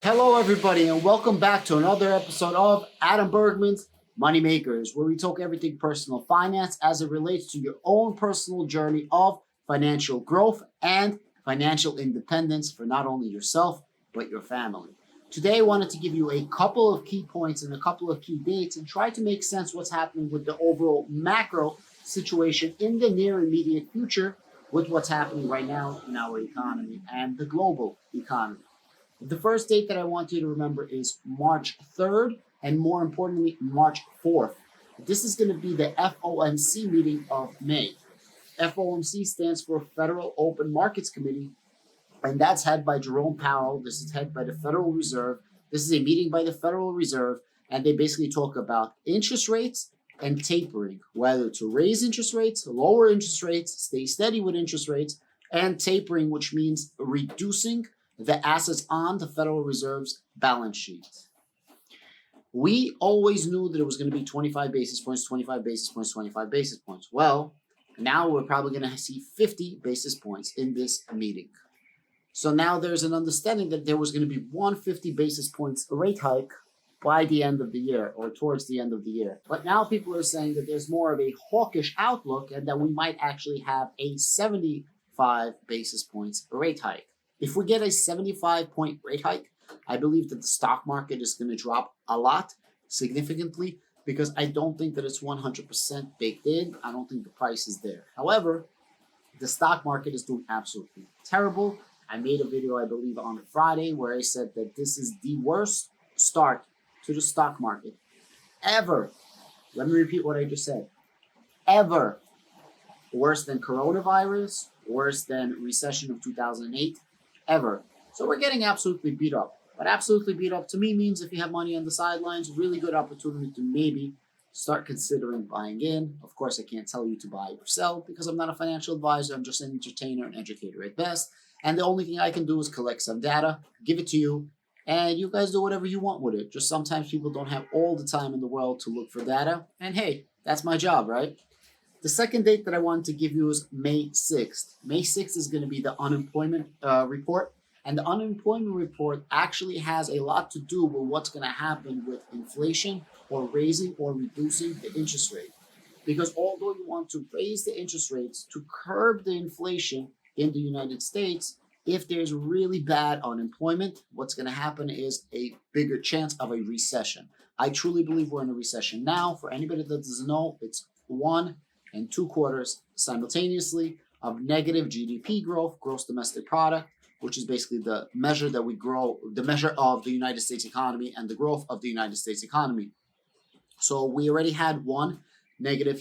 Hello, everybody, and welcome back to another episode of Adam Bergman's Moneymakers, where we talk everything personal finance as it relates to your own personal journey of financial growth and financial independence for not only yourself, but your family. Today, I wanted to give you a couple of key points and a couple of key dates and try to make sense what's happening with the overall macro situation in the near immediate future with what's happening right now in our economy and the global economy. The first date that I want you to remember is March 3rd, and more importantly, March 4th. This is going to be the FOMC meeting of May. FOMC stands for Federal Open Markets Committee, and that's headed by Jerome Powell. This is headed by the Federal Reserve. This is a meeting by the Federal Reserve, and they basically talk about interest rates and tapering, whether to raise interest rates, lower interest rates, stay steady with interest rates, and tapering, which means reducing the assets on the Federal Reserve's balance sheet. We always knew that it was going to be 25 basis points, 25 basis points, 25 basis points. Well, now we're probably going to see 50 basis points in this meeting. So now there's an understanding that there was going to be 150 basis points rate hike by the end of the year or towards the end of the year. But now people are saying that there's more of a hawkish outlook and that we might actually have a 75 basis points rate hike. If we get a 75-point rate hike, I believe that the stock market is going to drop a lot, significantly, because I don't think that it's 100% baked in. I don't think the price is there. However, the stock market is doing absolutely terrible. I made a video, I believe, on Friday where I said that this is the worst start to the stock market ever. Let me repeat what I just said. Ever. Worse than coronavirus, worse than recession of 2008. Ever. So we're getting absolutely beat up. But absolutely beat up to me means if you have money on the sidelines, really good opportunity to maybe start considering buying in. Of course, I can't tell you to buy or sell because I'm not a financial advisor. I'm just an entertainer and educator at best. And the only thing I can do is collect some data, give it to you, and you guys do whatever you want with it. Just sometimes people don't have all the time in the world to look for data. And hey, that's my job, right? The second date that I wanted to give you is May 6th. May 6th is going to be the unemployment report. And the unemployment report actually has a lot to do with what's going to happen with inflation or raising or reducing the interest rate. Because although you want to raise the interest rates to curb the inflation in the United States, if there's really bad unemployment, what's going to happen is a bigger chance of a recession. I truly believe we're in a recession now. For anybody that doesn't know, it's 1 and 2 quarters simultaneously of negative GDP growth, gross domestic product, which is basically the measure that we grow, the measure of the United States economy and the growth of the United States economy. So we already had one negative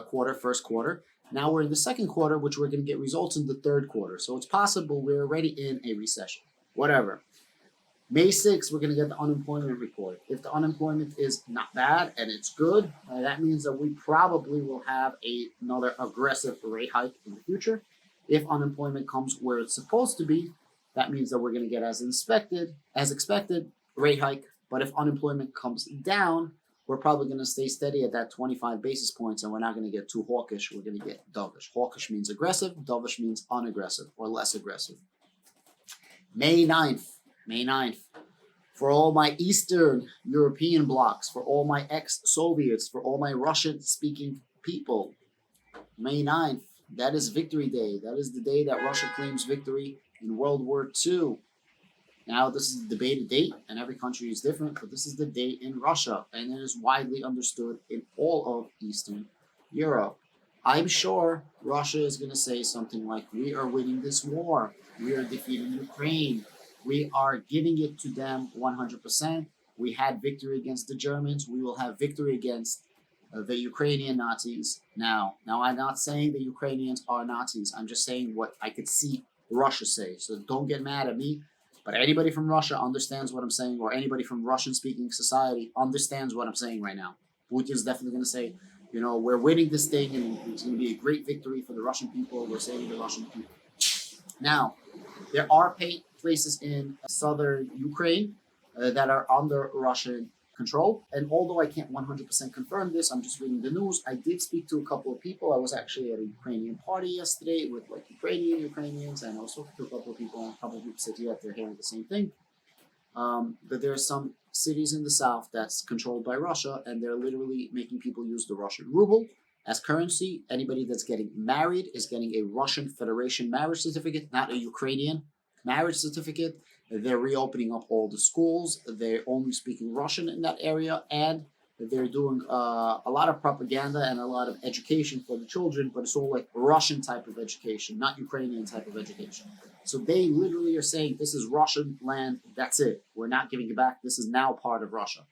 quarter, first quarter. Now we're in the second quarter, which we're going to get results in the third quarter. So it's possible we're already in a recession. Whatever. May 6th, we're going to get the unemployment report. If the unemployment is not bad and it's good, that means that we probably will have another aggressive rate hike in the future. If unemployment comes where it's supposed to be, that means that we're going to get as expected, rate hike. But if unemployment comes down, we're probably going to stay steady at that 25 basis points, and we're not going to get too hawkish. We're going to get dovish. Hawkish means aggressive. Dovish means unaggressive or less aggressive. May 9th. For all my Eastern European blocs, for all my ex-Soviets, for all my Russian-speaking people, May 9th, that is Victory Day. That is the day that Russia claims victory in World War II. Now, this is a debated date, and every country is different, but this is the date in Russia, and it is widely understood in all of Eastern Europe. I'm sure Russia is going to say something like, we are winning this war. We are defeating Ukraine. We are giving it to them 100%. We had victory against the Germans. We will have victory against the Ukrainian Nazis now. Now, I'm not saying the Ukrainians are Nazis. I'm just saying what I could see Russia say. So don't get mad at me. But anybody from Russia understands what I'm saying, or anybody from Russian-speaking society understands what I'm saying right now. Putin's definitely going to say, you know, we're winning this thing, and it's going to be a great victory for the Russian people. We're saving the Russian people. Now, there are places in southern Ukraine that are under Russian control. And although I can't 100% confirm this, I'm just reading the news. I did speak to a couple of people. I was actually at a Ukrainian party yesterday with like Ukrainians, and I also spoke to a couple of people, and a couple of people said, yeah, they're hearing the same thing. that there are some cities in the south that's controlled by Russia, and they're literally making people use the Russian ruble as currency. Anybody that's getting married is getting a Russian Federation marriage certificate, not a Ukrainian marriage certificate. They're reopening up all the schools. They're only speaking Russian in that area, and they're doing a lot of propaganda and a lot of education for the children, but it's all like Russian type of education, not Ukrainian type of education. So they literally are saying, this is Russian land, that's it. We're not giving it back. This is now part of Russia.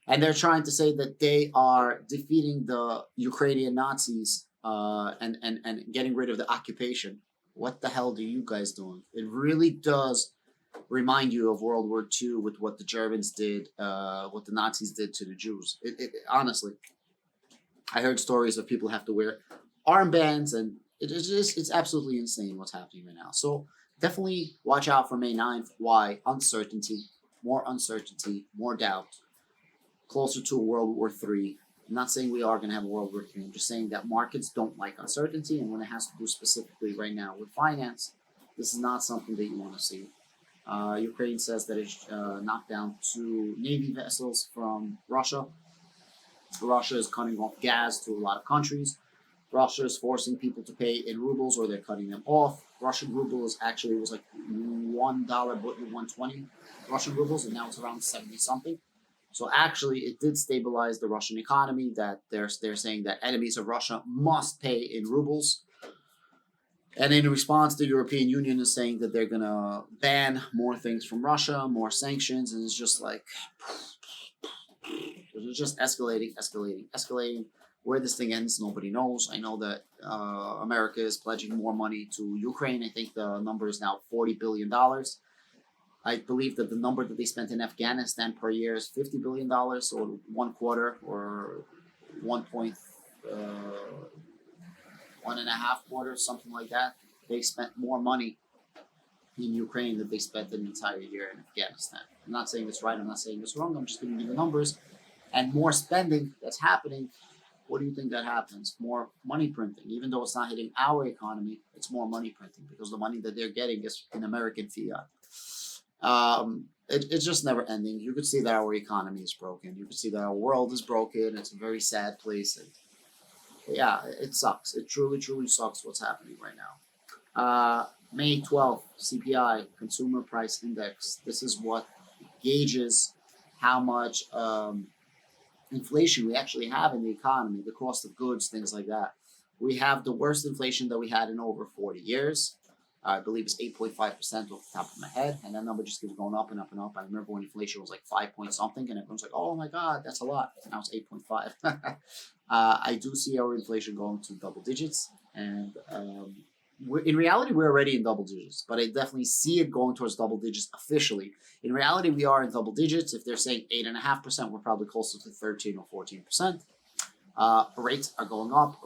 And they're trying to say that they are defeating the Ukrainian Nazis and getting rid of the occupation. What the hell are you guys doing? It really does remind you of World War II with what the Germans did, what the Nazis did to the Jews. Honestly, I heard stories of people have to wear armbands, and it's absolutely insane what's happening right now. So definitely watch out for May 9th. Why? Uncertainty, more doubt, closer to World War III. I'm not saying we are going to have a World War III. I'm just saying that markets don't like uncertainty, and when it has to do specifically right now with finance, this is not something that you want to see. Ukraine says that it's knocked down 2 Navy vessels from Russia. Russia is cutting off gas to a lot of countries. Russia is forcing people to pay in rubles, or they're cutting them off. Russian ruble was like $1, but 120 Russian rubles, and now it's around 70 something. So actually, it did stabilize the Russian economy. That they're saying that enemies of Russia must pay in rubles. And in response, the European Union is saying that they're going to ban more things from Russia, more sanctions, and it's just like, it's just escalating. Where this thing ends, nobody knows. I know that America is pledging more money to Ukraine. I think the number is now $40 billion. I believe that the number that they spent in Afghanistan per year is $50 billion, so 1/4 or 1.5 quarters, something like that. They spent more money in Ukraine than they spent an entire year in Afghanistan. I'm not saying it's right, I'm not saying it's wrong, I'm just giving you the numbers. And more spending that's happening, what do you think that happens? More money printing. Even though it's not hitting our economy, it's more money printing because the money that they're getting is in American fiat. It's just never ending. You could see that our economy is broken. You could see that our world is broken. It's a very sad place. And yeah, it sucks. It truly, truly sucks what's happening right now. May 12th, CPI, Consumer Price Index. This is what gauges how much inflation we actually have in the economy, the cost of goods, things like that. We have the worst inflation that we had in over 40 years. I believe it's 8.5% off the top of my head, and that number just keeps going up and up and up. I remember when inflation was like 5 point something, and everyone's like, "Oh my God, that's a lot." Now it's 8.5. I do see our inflation going to double digits, and in reality, we're already in double digits, but I definitely see it going towards double digits officially. In reality, we are in double digits. If they're saying 8.5%, we're probably closer to 13 or 14%. Rates are going up.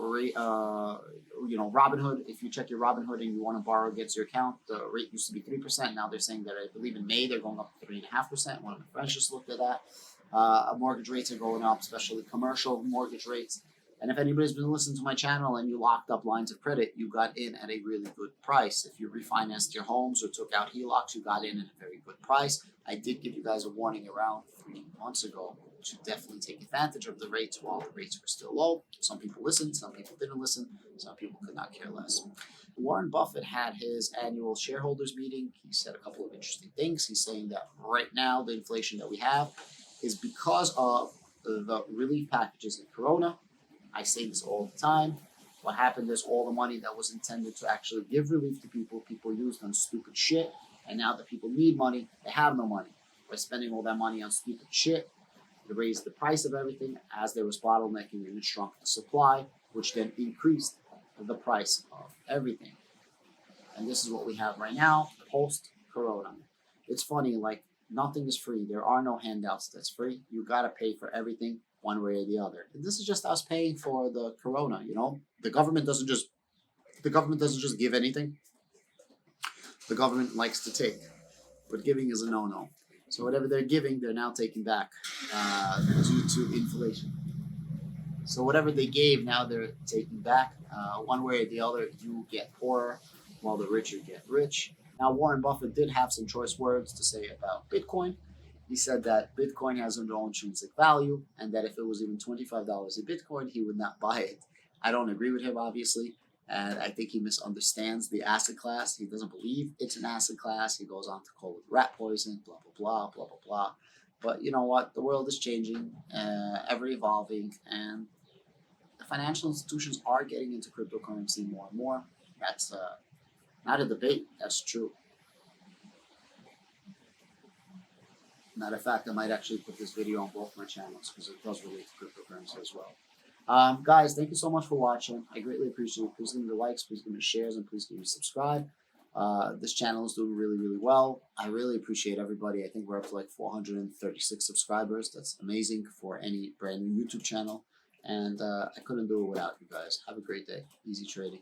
Robinhood, if you check your Robinhood and you want to borrow against your account, the rate used to be 3%. Now they're saying that I believe in May they're going up to 3.5%. One of my friends just looked at that. Mortgage rates are going up, especially commercial mortgage rates. And if anybody's been listening to my channel and you locked up lines of credit, you got in at a really good price. If you refinanced your homes or took out HELOCs, you got in at a very good price. I did give you guys a warning around 3 months ago to definitely take advantage of the rates while the rates were still low. Some people listened, some people didn't listen, some people could not care less. Warren Buffett had his annual shareholders meeting. He said a couple of interesting things. He's saying that right now the inflation that we have is because of the relief packages in Corona. I say this all the time. What happened is all the money that was intended to actually give relief to people used on stupid shit. And now that people need money, they have no money. By spending all that money on stupid shit, they raised the price of everything as there was bottlenecking, and it shrunk the supply, which then increased the price of everything. And this is what we have right now, post-Corona. It's funny, like, nothing is free. There are no handouts that's free. You got to pay for everything one way or the other. And this is just us paying for the Corona, The government doesn't just give anything. The government likes to take, but giving is a no-no. So whatever they're giving, they're now taking back due to inflation. So whatever they gave, now they're taking back. One way or the other, you get poorer while the richer get rich. Now, Warren Buffett did have some choice words to say about Bitcoin. He said that Bitcoin has no intrinsic value and that if it was even $25 a Bitcoin, he would not buy it. I don't agree with him, obviously, and I think he misunderstands the asset class. He doesn't believe it's an asset class. He goes on to call it rat poison, blah, blah, blah, blah, blah, blah. But you know what? The world is changing, ever evolving, and the financial institutions are getting into cryptocurrency more and more. That's not a debate. That's true. Matter of fact, I might actually put this video on both my channels because it does relate to cryptocurrency as well. Guys, thank you so much for watching. I greatly appreciate it. Please give me the likes, please give me the shares, and please give me subscribe. This channel is doing really, really well. I really appreciate everybody. I think we're up to like 436 subscribers. That's amazing for any brand new YouTube channel. And I couldn't do it without you guys. Have a great day. Easy trading.